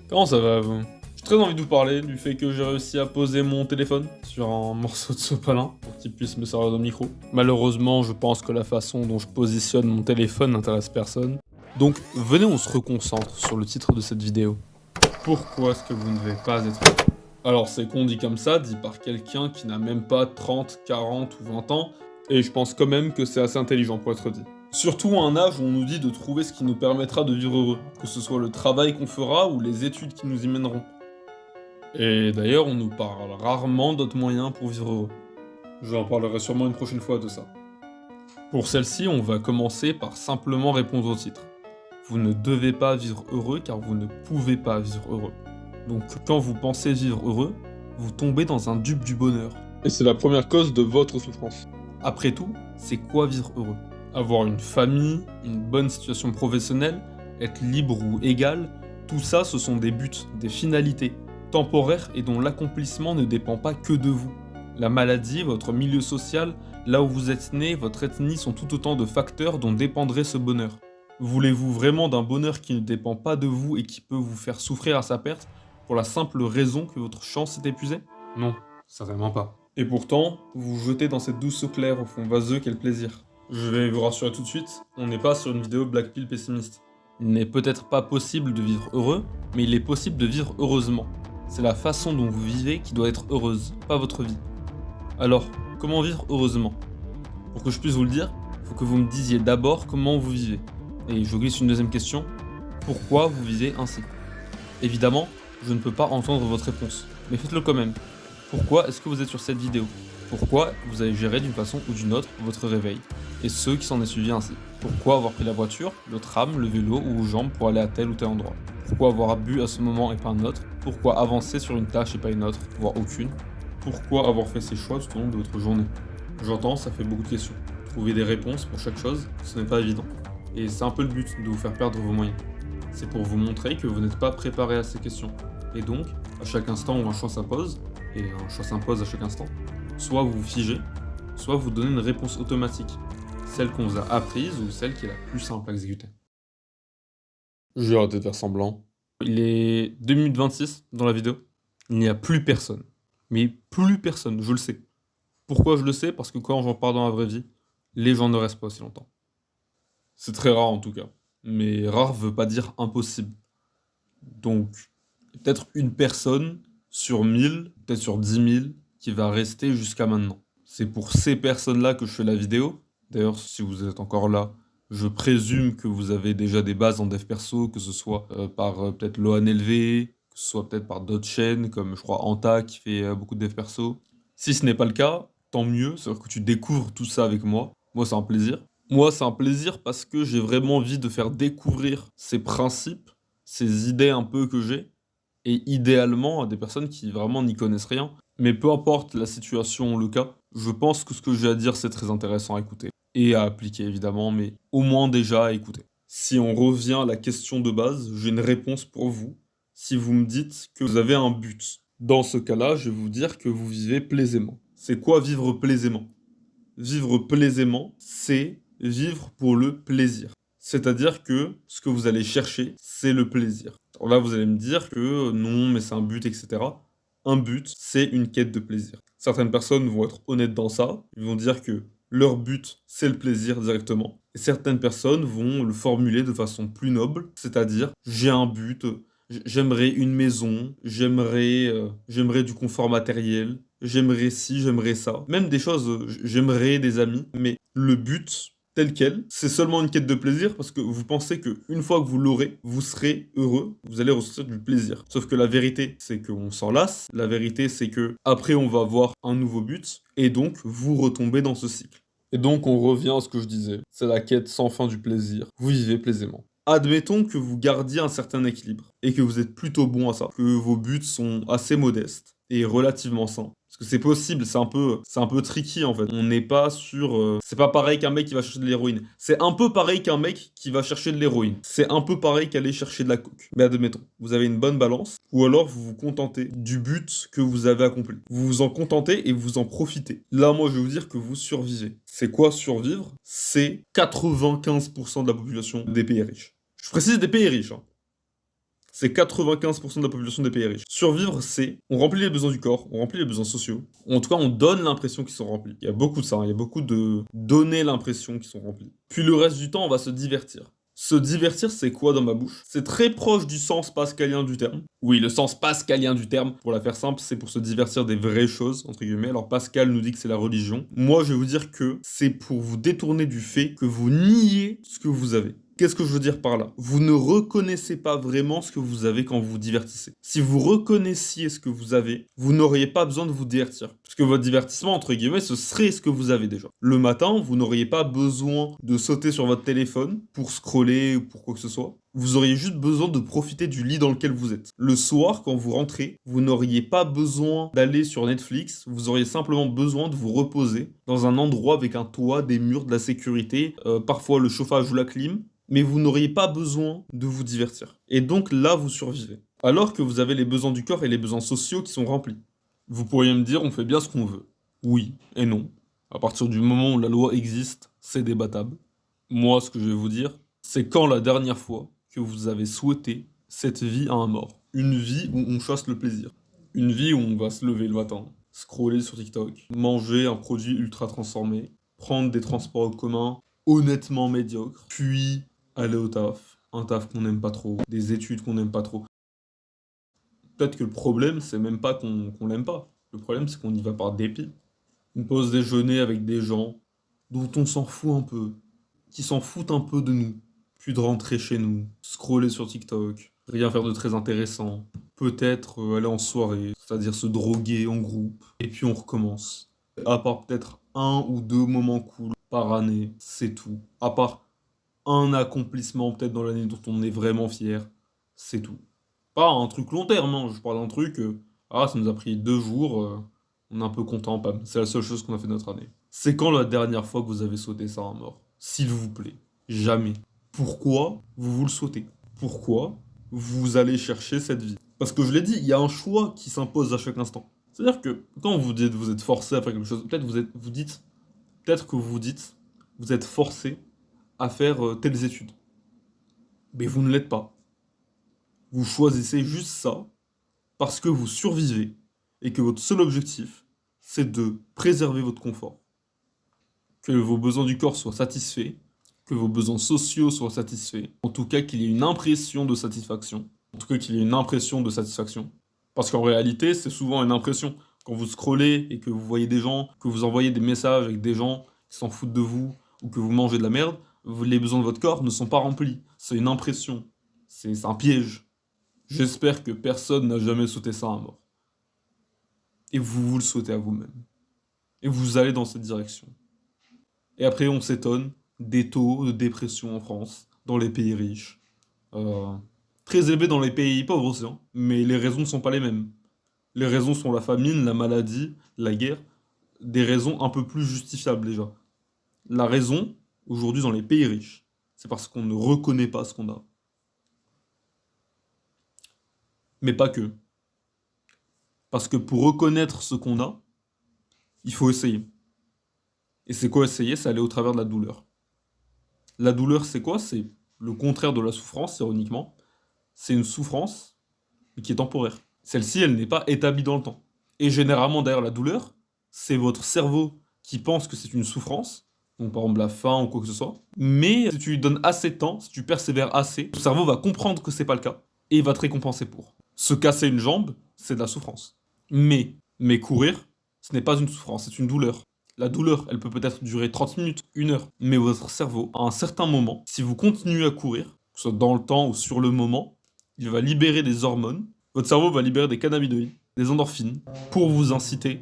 Comment ça va, vous? J'ai très envie de vous parler du fait que j'ai réussi à poser mon téléphone sur un morceau de sopalin pour qu'il puisse me servir de micro. Malheureusement, je pense que la façon dont je positionne mon téléphone n'intéresse personne. Donc, venez, on se reconcentre sur le titre de cette vidéo. Pourquoi est-ce que vous ne devez pas être heureux? Alors, c'est con dit comme ça, dit par quelqu'un qui n'a même pas 30, 40 ou 20 ans, et je pense quand même que c'est assez intelligent pour être dit. Surtout à un âge où on nous dit de trouver ce qui nous permettra de vivre heureux, que ce soit le travail qu'on fera ou les études qui nous y mèneront. Et d'ailleurs, on nous parle rarement d'autres moyens pour vivre heureux. J'en parlerai sûrement une prochaine fois de ça. Pour celle-ci, on va commencer par simplement répondre au titre. Vous ne devez pas vivre heureux car vous ne pouvez pas vivre heureux. Donc quand vous pensez vivre heureux, vous tombez dans un dupe du bonheur. Et c'est la première cause de votre souffrance. Après tout, c'est quoi vivre heureux? Avoir une famille, une bonne situation professionnelle, être libre ou égal, tout ça ce sont des buts, des finalités, temporaires et dont l'accomplissement ne dépend pas que de vous. La maladie, votre milieu social, là où vous êtes né, votre ethnie sont tout autant de facteurs dont dépendrait ce bonheur. Voulez-vous vraiment d'un bonheur qui ne dépend pas de vous et qui peut vous faire souffrir à sa perte pour la simple raison que votre chance est épuisée? Non, certainement pas. Et pourtant, vous vous jetez dans cette douce eau claire au fond vaseux, quel plaisir. Je vais vous rassurer tout de suite, on n'est pas sur une vidéo Black Pill pessimiste. Il n'est peut-être pas possible de vivre heureux, mais il est possible de vivre heureusement. C'est la façon dont vous vivez qui doit être heureuse, pas votre vie. Alors, comment vivre heureusement? Pour que je puisse vous le dire, il faut que vous me disiez d'abord comment vous vivez. Et je glisse une deuxième question, pourquoi vous vivez ainsi? Évidemment, je ne peux pas entendre votre réponse, mais faites-le quand même. Pourquoi est-ce que vous êtes sur cette vidéo? Pourquoi vous avez géré d'une façon ou d'une autre votre réveil? Et ceux qui s'en est suivi ainsi? Pourquoi avoir pris la voiture, le tram, le vélo ou aux jambes pour aller à tel ou tel endroit? Pourquoi avoir bu à ce moment et pas un autre? Pourquoi avancer sur une tâche et pas une autre, voire aucune? Pourquoi avoir fait ces choix tout au long de votre journée? J'entends, ça fait beaucoup de questions. Trouver des réponses pour chaque chose, ce n'est pas évident. Et c'est un peu le but de vous faire perdre vos moyens. C'est pour vous montrer que vous n'êtes pas préparé à ces questions. Et donc, à chaque instant où un choix s'impose, et un choix s'impose à chaque instant, soit vous vous figez, soit vous donnez une réponse automatique, celle qu'on vous a apprise ou celle qui est la plus simple à exécuter. J'ai arrêté de faire semblant. Il est 2 minutes 26 dans la vidéo. Il n'y a plus personne. Mais plus personne, je le sais. Pourquoi je le sais? Parce que quand j'en parle dans la vraie vie, les gens ne restent pas aussi longtemps. C'est très rare en tout cas. Mais rare veut pas dire impossible. Donc, peut-être une personne sur 1000, peut-être sur 10 000, qui va rester jusqu'à maintenant. C'est pour ces personnes-là que je fais la vidéo. D'ailleurs, si vous êtes encore là, je présume que vous avez déjà des bases en dev perso, que ce soit par peut-être LoanLV, que ce soit peut-être par d'autres chaînes, comme je crois Anta qui fait beaucoup de dev perso. Si ce n'est pas le cas, tant mieux, c'est-à-dire que tu découvres tout ça avec moi. Moi, c'est un plaisir. Moi, c'est un plaisir parce que j'ai vraiment envie de faire découvrir ces principes, ces idées un peu que j'ai, et idéalement à des personnes qui vraiment n'y connaissent rien. Mais peu importe la situation ou le cas, je pense que ce que j'ai à dire c'est très intéressant à écouter. Et à appliquer évidemment, mais au moins déjà à écouter. Si on revient à la question de base, j'ai une réponse pour vous. Si vous me dites que vous avez un but. Dans ce cas-là, je vais vous dire que vous vivez plaisément. C'est quoi vivre plaisément? Vivre plaisément, c'est vivre pour le plaisir. C'est-à-dire que ce que vous allez chercher, c'est le plaisir. Alors là, vous allez me dire que non, mais c'est un but, etc. Un but, c'est une quête de plaisir. Certaines personnes vont être honnêtes dans ça. Ils vont dire que leur but, c'est le plaisir directement. Et certaines personnes vont le formuler de façon plus noble. C'est-à-dire, j'ai un but, j'aimerais une maison, j'aimerais du confort matériel, j'aimerais ci, j'aimerais ça. Même des choses, j'aimerais des amis. Mais le but, tel quel, c'est seulement une quête de plaisir parce que vous pensez que une fois que vous l'aurez, vous serez heureux, vous allez ressentir du plaisir. Sauf que la vérité, c'est qu'on s'en lasse. La vérité, c'est que après, on va avoir un nouveau but et donc vous retombez dans ce cycle. Et donc, on revient à ce que je disais. C'est la quête sans fin du plaisir. Vous vivez plaisément. Admettons que vous gardiez un certain équilibre et que vous êtes plutôt bon à ça, que vos buts sont assez modestes et relativement sains. Parce que c'est possible, c'est un peu tricky en fait. On n'est pas sur... c'est pas pareil qu'un mec qui va chercher de l'héroïne. C'est un peu pareil qu'un mec qui va chercher de l'héroïne. C'est un peu pareil qu'aller chercher de la coke. Mais admettons, vous avez une bonne balance, ou alors vous vous contentez du but que vous avez accompli. Vous vous en contentez et vous en profitez. Là, moi, je vais vous dire que vous survivez. C'est quoi survivre? C'est 95% de la population des pays riches. Je précise des pays riches, hein. C'est 95% de la population des pays riches. Survivre, c'est on remplit les besoins du corps, on remplit les besoins sociaux. En tout cas, on donne l'impression qu'ils sont remplis. Il y a beaucoup de ça, hein, il y a beaucoup de donner l'impression qu'ils sont remplis. Puis le reste du temps, on va se divertir. Se divertir, c'est quoi dans ma bouche? C'est très proche du sens pascalien du terme. Oui, le sens pascalien du terme, pour la faire simple, c'est pour se divertir des vraies choses, entre guillemets. Alors Pascal nous dit que c'est la religion. Moi, je vais vous dire que c'est pour vous détourner du fait que vous niez ce que vous avez. Qu'est-ce que je veux dire par là? Vous ne reconnaissez pas vraiment ce que vous avez quand vous vous divertissez. Si vous reconnaissiez ce que vous avez, vous n'auriez pas besoin de vous divertir. Parce que votre divertissement, entre guillemets, ce serait ce que vous avez déjà. Le matin, vous n'auriez pas besoin de sauter sur votre téléphone pour scroller ou pour quoi que ce soit. Vous auriez juste besoin de profiter du lit dans lequel vous êtes. Le soir, quand vous rentrez, vous n'auriez pas besoin d'aller sur Netflix, vous auriez simplement besoin de vous reposer dans un endroit avec un toit, des murs, de la sécurité, parfois le chauffage ou la clim, mais vous n'auriez pas besoin de vous divertir. Et donc là, vous survivez. Alors que vous avez les besoins du corps et les besoins sociaux qui sont remplis. Vous pourriez me dire, on fait bien ce qu'on veut. Oui et non. À partir du moment où la loi existe, c'est débattable. Moi, ce que je vais vous dire, c'est quand la dernière fois que vous avez souhaité cette vie à un mort. Une vie où on chasse le plaisir. Une vie où on va se lever le matin, scroller sur TikTok, manger un produit ultra transformé, prendre des transports en commun honnêtement médiocres, puis aller au taf, un taf qu'on n'aime pas trop, des études qu'on n'aime pas trop. Peut-être que le problème, c'est même pas qu'on l'aime pas. Le problème, c'est qu'on y va par dépit. Une pause déjeuner avec des gens dont on s'en fout un peu, qui s'en foutent un peu de nous, puis de rentrer chez nous, scroller sur TikTok, rien faire de très intéressant, peut-être aller en soirée, c'est-à-dire se droguer en groupe, et puis on recommence. À part peut-être un ou deux moments cool par année, c'est tout. À part un accomplissement peut-être dans l'année dont on est vraiment fier, c'est tout. Pas un truc long terme, hein, je parle d'un truc, ça nous a pris 2 jours, on est un peu content, pam, c'est la seule chose qu'on a fait notre année. C'est quand la dernière fois que vous avez sauté ça à mort? S'il vous plaît, jamais. Pourquoi vous le sautez? Pourquoi vous allez chercher cette vie? Parce que je l'ai dit, il y a un choix qui s'impose à chaque instant. C'est-à-dire que quand vous dites vous êtes forcé à faire quelque chose, peut-être que vous vous dites, vous êtes forcé à faire telles études. Mais vous ne l'êtes pas. Vous choisissez juste ça parce que vous survivez et que votre seul objectif, c'est de préserver votre confort. Que vos besoins du corps soient satisfaits, que vos besoins sociaux soient satisfaits. En tout cas, qu'il y ait une impression de satisfaction. En tout cas, qu'il y ait une impression de satisfaction. Parce qu'en réalité, c'est souvent une impression. Quand vous scrollez et que vous voyez des gens, que vous envoyez des messages avec des gens qui s'en foutent de vous, ou que vous mangez de la merde, les besoins de votre corps ne sont pas remplis. C'est une impression. C'est un piège. J'espère que personne n'a jamais sauté ça à mort. Et vous le sautez à vous-même. Et vous allez dans cette direction. Et après, on s'étonne des taux de dépression en France, dans les pays riches. Euh, Très élevés dans les pays pauvres aussi, hein. Mais les raisons ne sont pas les mêmes. Les raisons sont la famine, la maladie, la guerre. Des raisons un peu plus justifiables déjà. La raison, aujourd'hui dans les pays riches, c'est parce qu'on ne reconnaît pas ce qu'on a. Mais pas que. Parce que pour reconnaître ce qu'on a, il faut essayer. Et c'est quoi essayer? C'est aller au travers de la douleur. La douleur, c'est quoi? C'est le contraire de la souffrance, ironiquement. C'est une souffrance, mais qui est temporaire. Celle-ci, elle n'est pas établie dans le temps. Et généralement, derrière la douleur, c'est votre cerveau qui pense que c'est une souffrance, donc par exemple la faim ou quoi que ce soit. Mais si tu lui donnes assez de temps, si tu persévères assez, ton cerveau va comprendre que c'est pas le cas, et il va te récompenser pour. Se casser une jambe, c'est de la souffrance. Mais courir, ce n'est pas une souffrance, c'est une douleur. La douleur, elle peut peut-être durer 30 minutes, 1 heure. Mais votre cerveau, à un certain moment, si vous continuez à courir, que ce soit dans le temps ou sur le moment, il va libérer des hormones. Votre cerveau va libérer des cannabinoïdes, des endorphines, pour vous inciter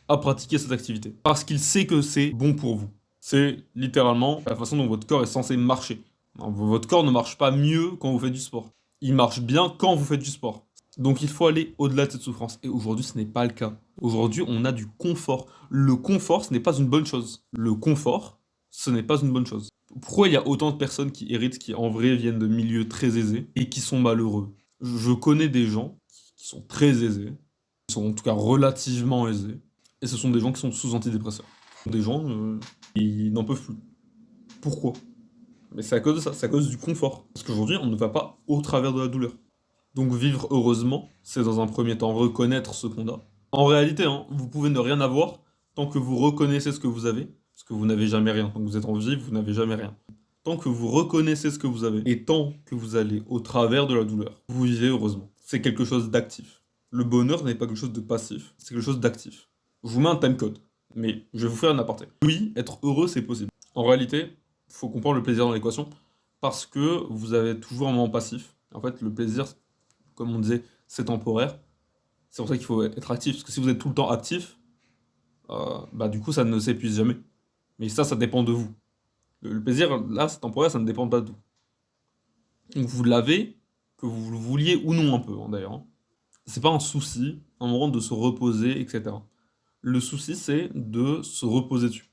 à pratiquer cette activité. Parce qu'il sait que c'est bon pour vous. C'est littéralement la façon dont votre corps est censé marcher. Votre corps ne marche pas mieux quand vous faites du sport. Il marche bien quand vous faites du sport. Donc il faut aller au-delà de cette souffrance. Et aujourd'hui, ce n'est pas le cas. Aujourd'hui, on a du confort. Le confort, ce n'est pas une bonne chose. Le confort, ce n'est pas une bonne chose. Pourquoi il y a autant de personnes qui héritent, qui en vrai viennent de milieux très aisés et qui sont malheureux? Je connais des gens qui sont très aisés, qui sont en tout cas relativement aisés, et ce sont des gens qui sont sous antidépresseurs. Des gens qui n'en peuvent plus. Pourquoi? Mais c'est à cause de ça, c'est à cause du confort. Parce qu'aujourd'hui, on ne va pas au travers de la douleur. Donc vivre heureusement, c'est dans un premier temps reconnaître ce qu'on a. En réalité, hein, vous pouvez ne rien avoir tant que vous reconnaissez ce que vous avez, parce que vous n'avez jamais rien. Tant que vous êtes en vie, vous n'avez jamais rien. Tant que vous reconnaissez ce que vous avez, et tant que vous allez au travers de la douleur, vous vivez heureusement. C'est quelque chose d'actif. Le bonheur n'est pas quelque chose de passif, c'est quelque chose d'actif. Je vous mets un timecode, mais je vais vous faire un aparté. Oui, être heureux, c'est possible. En réalité, il faut comprendre le plaisir dans l'équation, parce que vous avez toujours un moment passif. En fait, le plaisir, comme on disait, c'est temporaire. C'est pour ça qu'il faut être actif, parce que si vous êtes tout le temps actif, bah du coup, ça ne s'épuise jamais. Mais ça dépend de vous. Le plaisir, là, c'est temporaire, ça ne dépend pas de vous. Donc vous l'avez, que vous le vouliez ou non un peu, hein, d'ailleurs. Hein. C'est pas un souci, un moment de se reposer, etc. Le souci, c'est de se reposer dessus.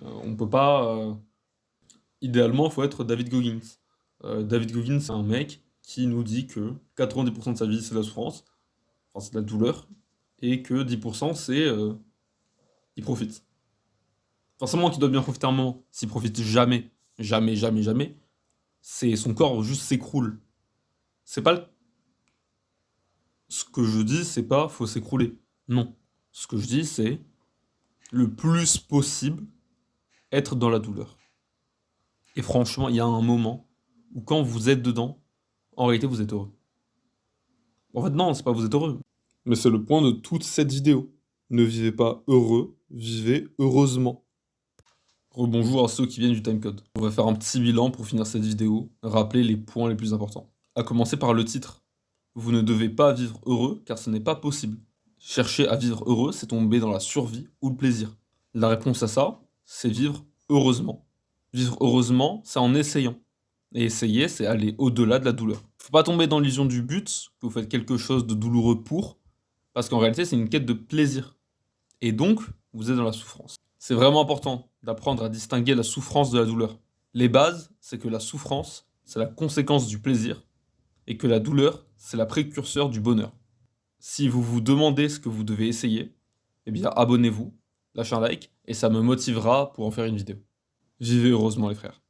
On peut pas... Idéalement, il faut être David Goggins. David Goggins, c'est un mec qui nous dit que 90% de sa vie, c'est la souffrance, enfin, c'est de la douleur, et que 10%, c'est... il profite. Forcément qu'il doit bien profiter un moment. S'il profite jamais, jamais, jamais, jamais, c'est son corps juste s'écroule. C'est pas... Ce que je dis, c'est pas faut s'écrouler. Non. Ce que je dis, c'est le plus possible être dans la douleur. Et franchement, il y a un moment où quand vous êtes dedans, en réalité, vous êtes heureux. En fait, non, c'est pas vous êtes heureux. Mais c'est le point de toute cette vidéo. Ne vivez pas heureux, vivez heureusement. Rebonjour à ceux qui viennent du timecode. On va faire un petit bilan pour finir cette vidéo, rappeler les points les plus importants. À commencer par le titre. Vous ne devez pas vivre heureux car ce n'est pas possible. Chercher à vivre heureux, c'est tomber dans la survie ou le plaisir. La réponse à ça, c'est vivre heureusement. Vivre heureusement, c'est en essayant. Et essayer, c'est aller au-delà de la douleur. Faut pas tomber dans l'illusion du but, que vous faites quelque chose de douloureux pour, parce qu'en réalité, c'est une quête de plaisir. Et donc, vous êtes dans la souffrance. C'est vraiment important d'apprendre à distinguer la souffrance de la douleur. Les bases, c'est que la souffrance, c'est la conséquence du plaisir, et que la douleur, c'est la précurseur du bonheur. Si vous vous demandez ce que vous devez essayer, eh bien abonnez-vous, lâchez un like, et ça me motivera pour en faire une vidéo. Vivez heureusement les frères.